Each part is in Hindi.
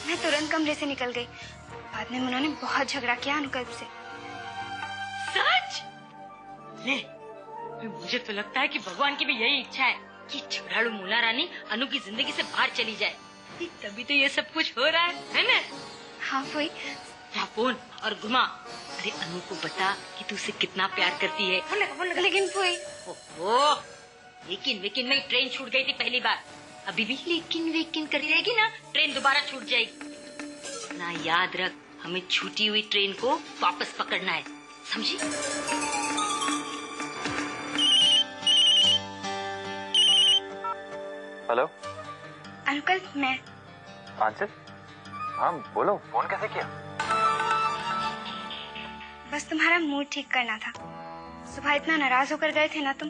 मैं तुरंत कमरे से निकल गई। बाद में मुन्ना ने बहुत झगड़ा किया अनुकल्प से। सच? ले, मुझे तो लगता है कि भगवान की भी यही इच्छा है कि झगड़ालू मुन्ना रानी अनु की जिंदगी से बाहर चली जाए, तभी तो ये सब कुछ हो रहा है ना? हाँ वही। क्या फोन और घुमा। अरे अनु को बता कि तू उसे कितना प्यार करती है। लेकिन वही। ओहो, लेकिन में ट्रेन छूट गई थी पहली बार। अभी भी लेकिन करती रहेगी ना, ट्रेन दोबारा छूट जाएगी ना। याद रख, हमें छूटी हुई ट्रेन को वापस पकड़ना है, समझी? हेलो अंकल, मैं आंचल। हाँ बोलो, फोन कैसे किया? बस तुम्हारा मूड ठीक करना था। सुबह इतना नाराज होकर गए थे ना तुम,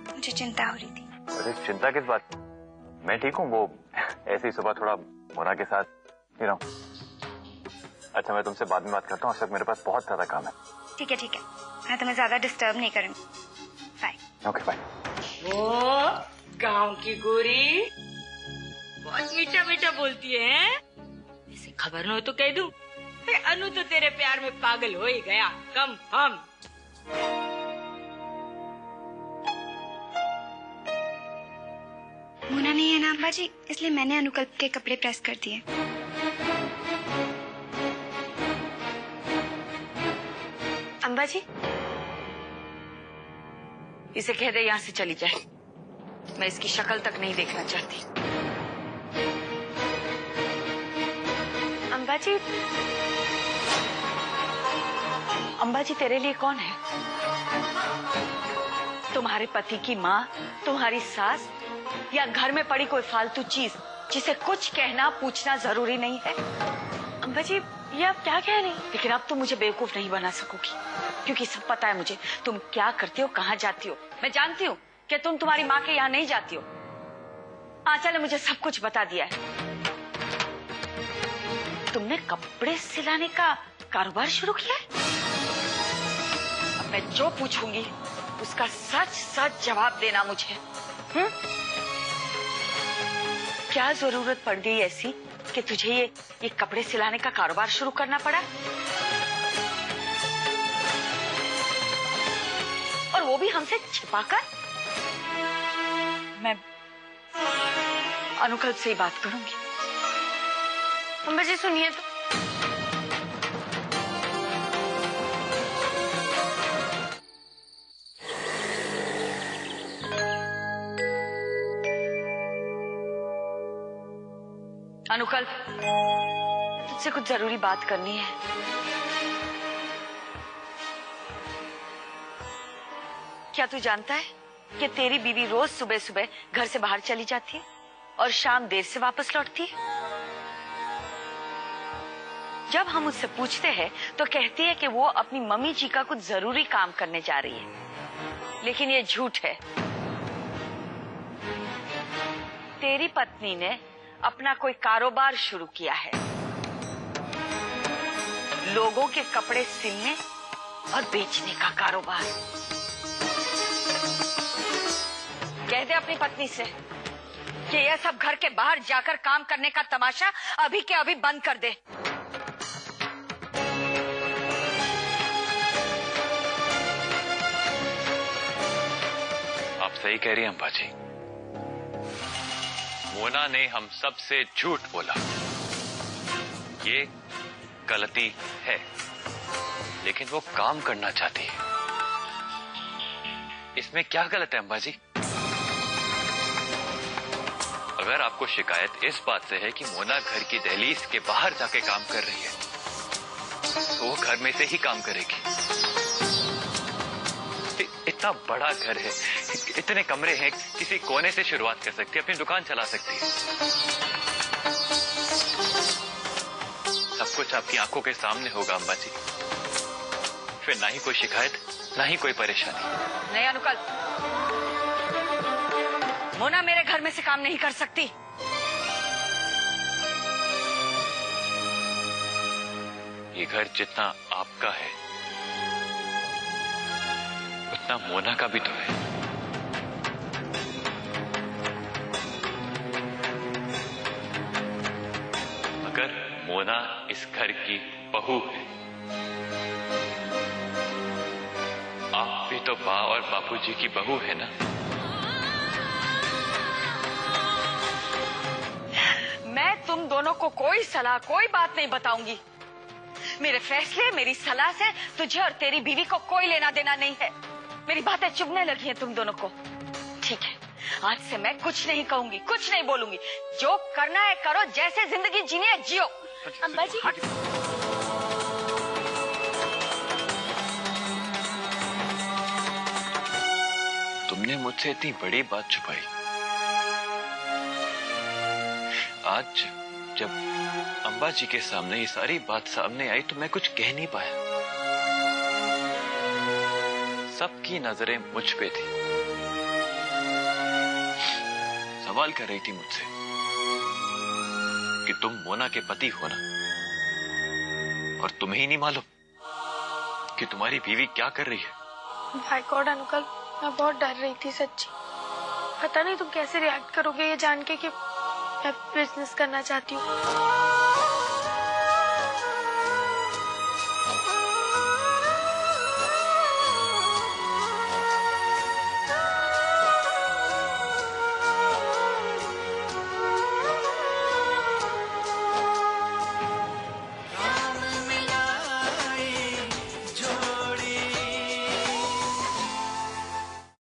मुझे चिंता हो रही थी। अरे चिंता किस बात? मैं ठीक हूँ, वो ऐसे ही सुबह थोड़ा मोना के साथ ही रहा हूँ। अच्छा मैं तुमसे बाद में बात करता हूँ, अब मेरे पास बहुत ज्यादा काम है। ठीक है, मैं तुम्हें ज्यादा डिस्टर्ब नहीं करूँगी। बाय। Okay bye. ओ गाँव की गोरी बहुत मीठा मीठा बोलती है। इसे खबर न हो तो कह दूं, अनु तो तेरे प्यार में पागल हो ही गया, कम हम। मुन्ना नहीं है ना अम्बा जी, इसलिए मैंने अनुकल्प के कपड़े प्रेस कर दिए। अम्बा जी, इसे कह दे यहाँ से चली जाए, मैं इसकी शक्ल तक नहीं देखना चाहती। अम्बा जी तेरे लिए कौन है? तुम्हारे पति की माँ, तुम्हारी सास, या घर में पड़ी कोई फालतू चीज जिसे कुछ कहना पूछना जरूरी नहीं है? अम्बा जी ये आप क्या कह रही? लेकिन अब तुम मुझे बेवकूफ नहीं बना सकोगी, क्योंकि सब पता है मुझे तुम क्या करती हो, कहाँ जाती हो। मैं जानती हूँ कि तुम तुम्हारी माँ के यहाँ नहीं जाती हो। आंचल ने मुझे सब कुछ बता दिया है। तुमने कपड़े सिलाने का कारोबार शुरू किया है? अब मैं जो पूछूंगी उसका सच सच जवाब देना मुझे। क्या जरूरत पड़ गई ऐसी कि तुझे ये कपड़े सिलाने का कारोबार शुरू करना पड़ा, और वो भी हमसे छिपाकर? मैं अनुकल्प से ही बात करूंगी। अम्बा जी सुनिए तो। अनुकल्प, तुझसे कुछ जरूरी बात करनी है। क्या तू जानता है कि तेरी बीवी रोज सुबह सुबह घर से बाहर चली जाती है और शाम देर से वापस लौटती है? जब हम उससे पूछते हैं तो कहती है कि वो अपनी मम्मी जी का कुछ जरूरी काम करने जा रही है, लेकिन ये झूठ है। तेरी पत्नी ने अपना कोई कारोबार शुरू किया है, लोगों के कपड़े सिलने और बेचने का कारोबार। कह दे अपनी पत्नी से कि यह सब घर के बाहर जाकर काम करने का तमाशा अभी के अभी बंद कर दे। आप सही कह रही हैं अम्बा जी। मोना ने हम सबसे झूठ बोला, ये गलती है, लेकिन वो काम करना चाहती है। इसमें क्या गलत है अम्बा जी? अगर आपको शिकायत इस बात से है कि मोना घर की दहलीज के बाहर जाके काम कर रही है, तो वो घर में से ही काम करेगी। इतना बड़ा घर है, इतने कमरे हैं, किसी कोने से शुरुआत कर सकती है, अपनी दुकान चला सकती है। सब कुछ आपकी आंखों के सामने होगा अम्बा जी, फिर ना ही कोई शिकायत, ना ही कोई परेशानी। नहीं अनुकल्प, मोना मेरे घर में से काम नहीं कर सकती। ये घर जितना आपका है उतना मोना का भी तो है। मोना इस घर की बहू है। आप भी तो माँ और बापूजी की बहू है ना। मैं तुम दोनों को कोई सलाह, कोई बात नहीं बताऊंगी। मेरे फैसले, मेरी सलाह से तुझे और तेरी बीवी को कोई लेना देना नहीं है। मेरी बातें चुभने लगी हैं तुम दोनों को। ठीक है, आज से मैं कुछ नहीं कहूंगी, कुछ नहीं बोलूंगी। जो करना है करो, जैसे जिंदगी जीनी है जियो। अम्बा जी, तुमने मुझसे इतनी बड़ी बात छुपाई। आज जब अम्बा जी के सामने ये सारी बात सामने आई तो मैं कुछ कह नहीं पाया। सबकी नजरें मुझ पे थी, सवाल कर रही थी मुझसे कि तुम मोना के पति हो ना, और तुम्हें ही नहीं मालूम कि तुम्हारी बीवी क्या कर रही है। माय गॉड अंकल, मैं बहुत डर रही थी सच्ची। पता नहीं तुम कैसे रिएक्ट करोगे ये जान के कि मैं बिजनेस करना चाहती हूँ।